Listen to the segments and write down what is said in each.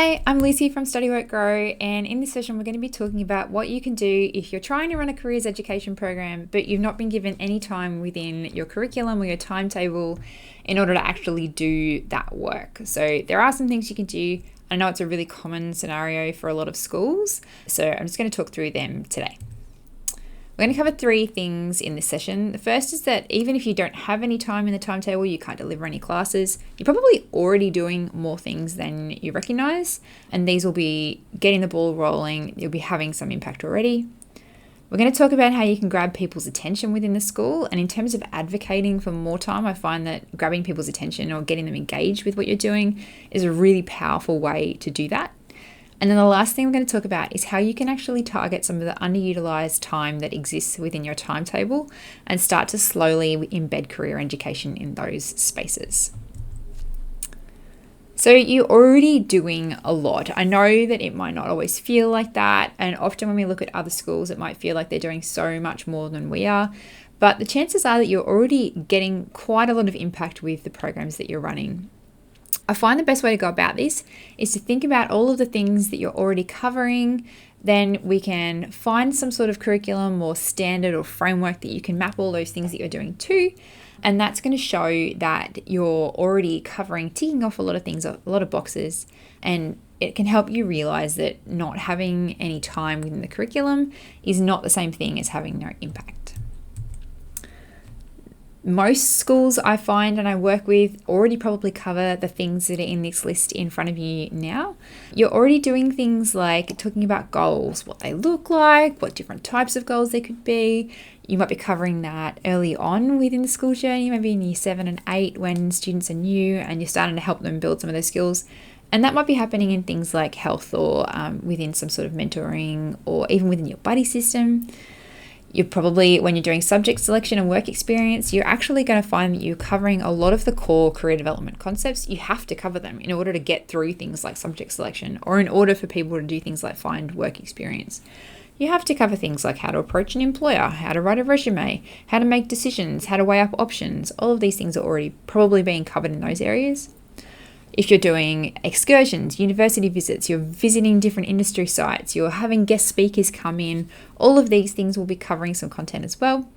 Hi, I'm Lucy from Study Work Grow, and in this session we're going to be talking about what you can do if you're trying to run a careers education program but you've not been given any time within your curriculum or your timetable in order to actually do that work. So there are some things you can do. I know it's a really common scenario for a lot of schools, so I'm just going to talk through them today. We're going to cover three things in this session. The first is that even if you don't have any time in the timetable, you can't deliver any classes, you're probably already doing more things than you recognize, and these will be getting the ball rolling. You'll be having some impact already. We're going to talk about how you can grab people's attention within the school, and in terms of advocating for more time, I find that grabbing people's attention or getting them engaged with what you're doing is a really powerful way to do that. And then the last thing we're going to talk about is how you can actually target some of the underutilized time that exists within your timetable and start to slowly embed career education in those spaces. So you're already doing a lot. I know that it might not always feel like that, and often when we look at other schools, it might feel like they're doing so much more than we are. But the chances are that you're already getting quite a lot of impact with the programs that you're running. I find the best way to go about this is to think about all of the things that you're already covering. Then we can find some sort of curriculum or standard or framework that you can map all those things that you're doing to. And that's going to show that you're already covering, ticking off a lot of things, a lot of boxes. And it can help you realize that not having any time within the curriculum is not the same thing as having no impact. Most schools I find and I work with already probably cover the things that are in this list in front of you now. You're already doing things like talking about goals, what they look like, what different types of goals they could be. You might be covering that early on within the school journey, maybe in year 7 and 8 when students are new and you're starting to help them build some of those skills. And that might be happening in things like health or within some sort of mentoring or even within your buddy system. You're probably, when you're doing subject selection and work experience, you're actually going to find that you're covering a lot of the core career development concepts. You have to cover them in order to get through things like subject selection or in order for people to do things like find work experience. You have to cover things like how to approach an employer, how to write a resume, how to make decisions, how to weigh up options. All of these things are already probably being covered in those areas. If you're doing excursions, university visits, you're visiting different industry sites, you're having guest speakers come in, all of these things will be covering some content as well.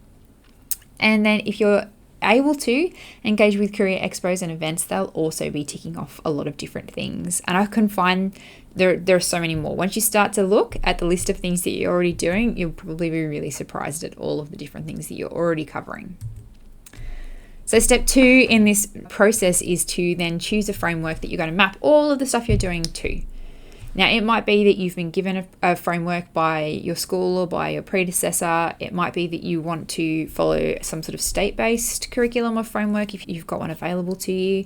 And then if you're able to engage with career expos and events, they'll also be ticking off a lot of different things. And I can find there are so many more. Once you start to look at the list of things that you're already doing, you'll probably be really surprised at all of the different things that you're already covering. So step 2 in this process is to then choose a framework that you're going to map all of the stuff you're doing to. Now, it might be that you've been given a framework by your school or by your predecessor. It might be that you want to follow some sort of state-based curriculum or framework if you've got one available to you.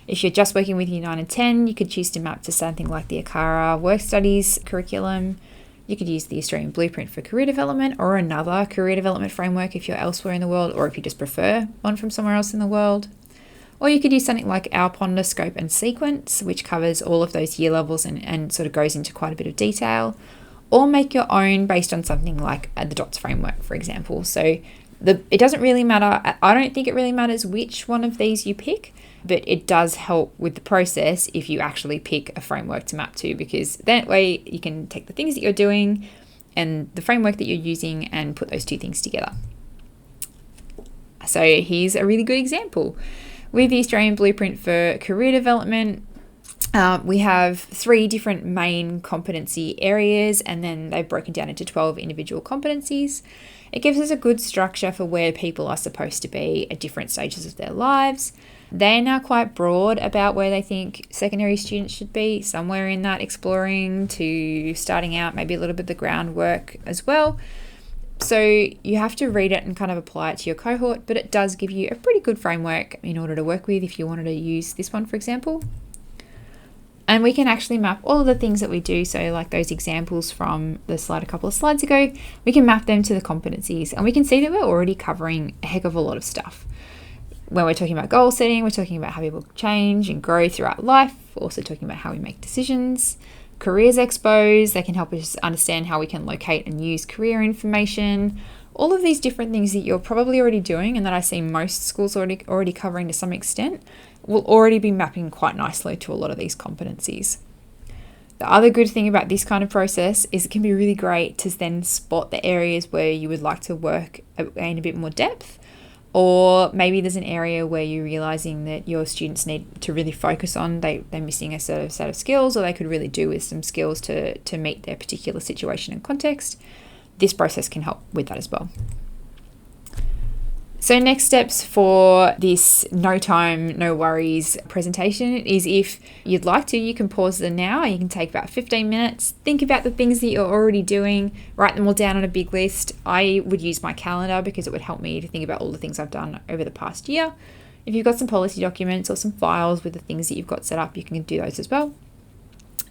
If you're just working with Year 9 and 10, you could choose to map to something like the ACARA Work Studies curriculum. You could use the Australian Blueprint for Career Development or another career development framework if you're elsewhere in the world or if you just prefer one from somewhere else in the world. Or you could use something like our Ponder, Scope and Sequence, which covers all of those year levels and sort of goes into quite a bit of detail. Or make your own based on something like the DOTS framework, for example. So it doesn't really matter. I don't think it really matters which one of these you pick, but it does help with the process if you actually pick a framework to map to, because that way you can take the things that you're doing and the framework that you're using and put those two things together. So here's a really good example. With the Australian Blueprint for Career Development, we have 3 different main competency areas, and then they've broken down into 12 individual competencies. It gives us a good structure for where people are supposed to be at different stages of their lives. They're now quite broad about where they think secondary students should be, somewhere in that exploring to starting out, maybe a little bit of the groundwork as well. So you have to read it and kind of apply it to your cohort, but it does give you a pretty good framework in order to work with if you wanted to use this one, for example. And we can actually map all of the things that we do. So like those examples from the slide a couple of slides ago, we can map them to the competencies and we can see that we're already covering a heck of a lot of stuff. When we're talking about goal setting, we're talking about how people change and grow throughout life. We're also talking about how we make decisions. Careers expos, they can help us understand how we can locate and use career information. All of these different things that you're probably already doing and that I see most schools already covering to some extent will already be mapping quite nicely to a lot of these competencies. The other good thing about this kind of process is it can be really great to then spot the areas where you would like to work in a bit more depth, or maybe there's an area where you're realizing that your students need to really focus on, they're missing a set of skills, or they could really do with some skills to meet their particular situation and context. This process can help with that as well. So next steps for this no time, no worries presentation is, if you'd like to, you can pause it now. You can take about 15 minutes, think about the things that you're already doing, write them all down on a big list. I would use my calendar because it would help me to think about all the things I've done over the past year. If you've got some policy documents or some files with the things that you've got set up, you can do those as well.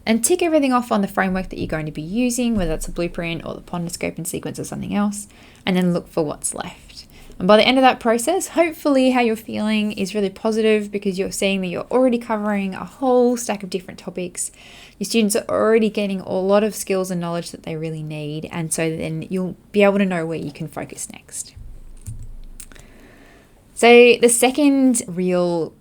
And tick everything off on the framework that you're going to be using, whether it's a blueprint or the ponder, scope and sequence or something else, and then look for what's left. And by the end of that process, hopefully how you're feeling is really positive, because you're seeing that you're already covering a whole stack of different topics. Your students are already getting a lot of skills and knowledge that they really need. And so then you'll be able to know where you can focus next. So the second real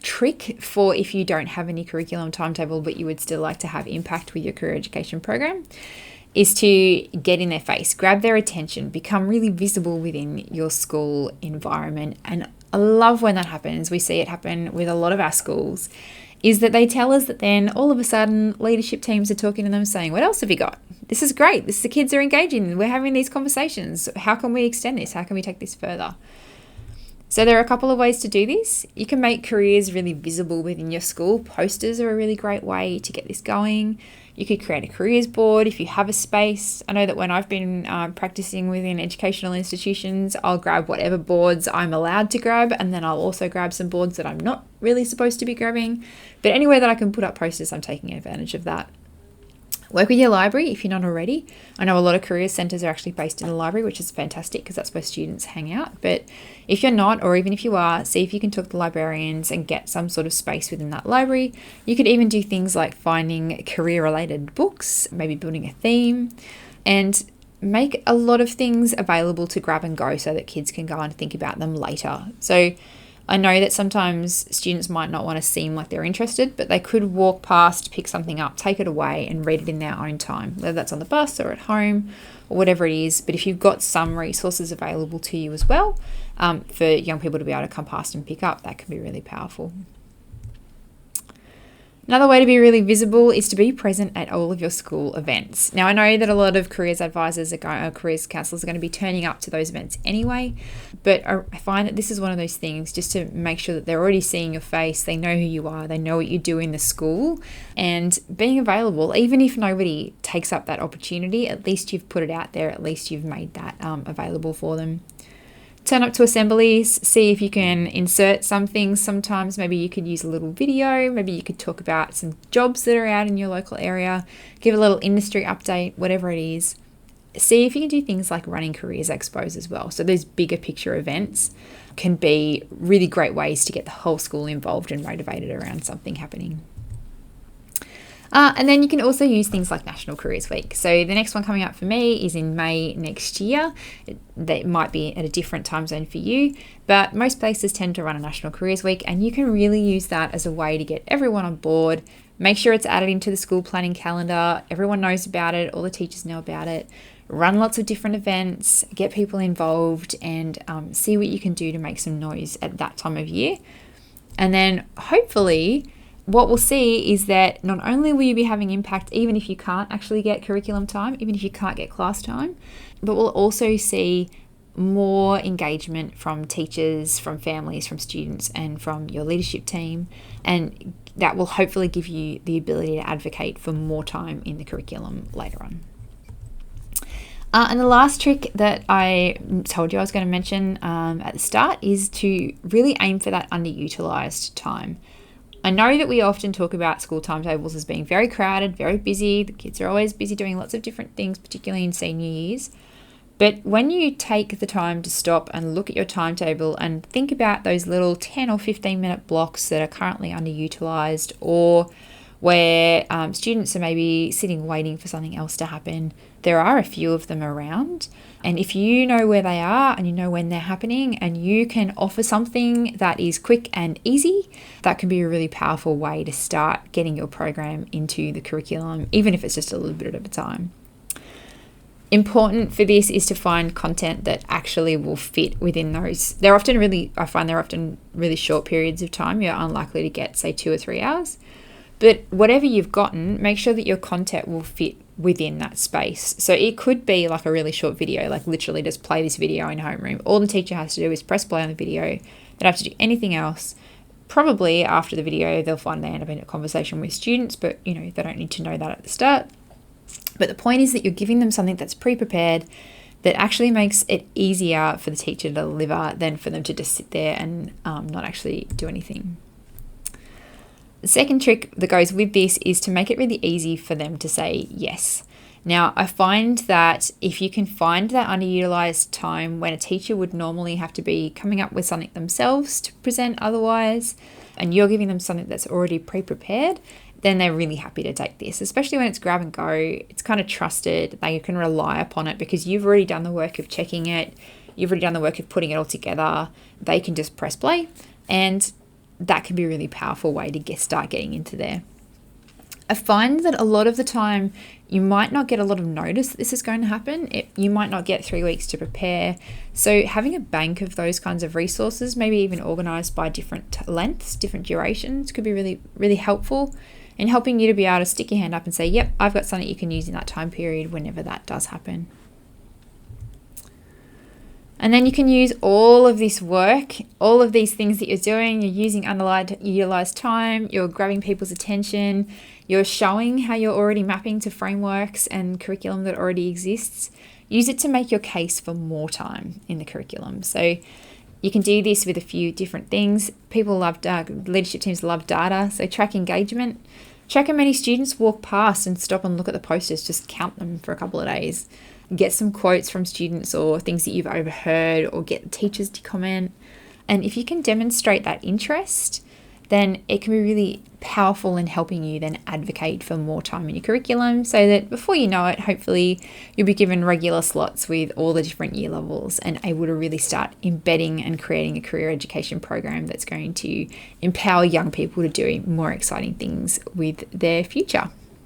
trick for if you don't have any curriculum timetable, but you would still like to have impact with your career education program, is to get in their face, grab their attention, become really visible within your school environment. And I love when that happens. We see it happen with a lot of our schools, is that they tell us that then all of a sudden leadership teams are talking to them saying, what else have you got? This is great. The kids are engaging. We're having these conversations. How can we extend this? How can we take this further? So there are a couple of ways to do this. You can make careers really visible within your school. Posters are a really great way to get this going. You could create a careers board if you have a space. I know that when I've been practicing within educational institutions, I'll grab whatever boards I'm allowed to grab, and then I'll also grab some boards that I'm not really supposed to be grabbing. But anywhere that I can put up posters, I'm taking advantage of that. Work with your library if you're not already. I know a lot of career centres are actually based in the library, which is fantastic because that's where students hang out. But if you're not, or even if you are, see if you can talk to librarians and get some sort of space within that library. You could even do things like finding career-related books, maybe building a theme, and make a lot of things available to grab and go so that kids can go and think about them later. So I know that sometimes students might not want to seem like they're interested, but they could walk past, pick something up, take it away and read it in their own time, whether that's on the bus or at home or whatever it is. But if you've got some resources available to you as well, for young people to be able to come past and pick up, that can be really powerful. Another way to be really visible is to be present at all of your school events. Now, I know that a lot of careers advisors careers counsellors are going to be turning up to those events anyway, but I find that this is one of those things just to make sure that they're already seeing your face, they know who you are, they know what you do in the school, and being available, even if nobody takes up that opportunity, at least you've put it out there, at least you've made that available for them. Turn up to assemblies, see if you can insert some things. Sometimes maybe you could use a little video, maybe you could talk about some jobs that are out in your local area, give a little industry update, whatever it is. See if you can do things like running careers expos as well. So those bigger picture events can be really great ways to get the whole school involved and motivated around something happening. And then you can also use things like National Careers Week. So the next one coming up for me is in May next year. That might be at a different time zone for you, but most places tend to run a National Careers Week, and you can really use that as a way to get everyone on board. Make sure it's added into the school planning calendar. Everyone knows about it. All the teachers know about it. Run lots of different events, get people involved, and see what you can do to make some noise at that time of year. And then hopefully what we'll see is that not only will you be having impact even if you can't actually get curriculum time, even if you can't get class time, but we'll also see more engagement from teachers, from families, from students, and from your leadership team. And that will hopefully give you the ability to advocate for more time in the curriculum later on. And the last trick that I told you I was going to mention at the start is to really aim for that underutilised time. I know that we often talk about school timetables as being very crowded, very busy. The kids are always busy doing lots of different things, particularly in senior years. But when you take the time to stop and look at your timetable and think about those little 10 or 15 minute blocks that are currently underutilised, or where students are maybe sitting waiting for something else to happen. There are a few of them around. And if you know where they are and you know when they're happening and you can offer something that is quick and easy, that can be a really powerful way to start getting your program into the curriculum, even if it's just a little bit at a time. Important for this is to find content that actually will fit within those. I find they're often really short periods of time. You're unlikely to get, say, 2 or 3 hours. But whatever you've gotten, make sure that your content will fit within that space. So it could be like a really short video, like literally just play this video in homeroom. All the teacher has to do is press play on the video. They don't have to do anything else. Probably after the video, they'll find they end up in a conversation with students, but they don't need to know that at the start. But the point is that you're giving them something that's pre-prepared that actually makes it easier for the teacher to deliver than for them to just sit there and not actually do anything. The second trick that goes with this is to make it really easy for them to say yes. Now, I find that if you can find that underutilized time when a teacher would normally have to be coming up with something themselves to present otherwise, and you're giving them something that's already pre-prepared, then they're really happy to take this, especially when it's grab and go. It's kind of trusted. They can rely upon it because you've already done the work of checking it. You've already done the work of putting it all together. They can just press play, and that can be a really powerful way to start getting into there. I find that a lot of the time you might not get a lot of notice that this is going to happen. You might not get 3 weeks to prepare. So having a bank of those kinds of resources, maybe even organized by different lengths, different durations, could be really, really helpful in helping you to be able to stick your hand up and say, yep, I've got something you can use in that time period whenever that does happen. And then you can use all of this work, all of these things that you're doing. You're using underutilized time, you're grabbing people's attention, you're showing how you're already mapping to frameworks and curriculum that already exists. Use it to make your case for more time in the curriculum. So you can do this with a few different things. Leadership teams love data, so track engagement. Check how many students walk past and stop and look at the posters. Just count them for a couple of days. Get some quotes from students or things that you've overheard, or get the teachers to comment. And if you can demonstrate that interest, then it can be really powerful in helping you then advocate for more time in your curriculum, so that before you know it, hopefully you'll be given regular slots with all the different year levels and able to really start embedding and creating a career education program that's going to empower young people to do more exciting things with their future.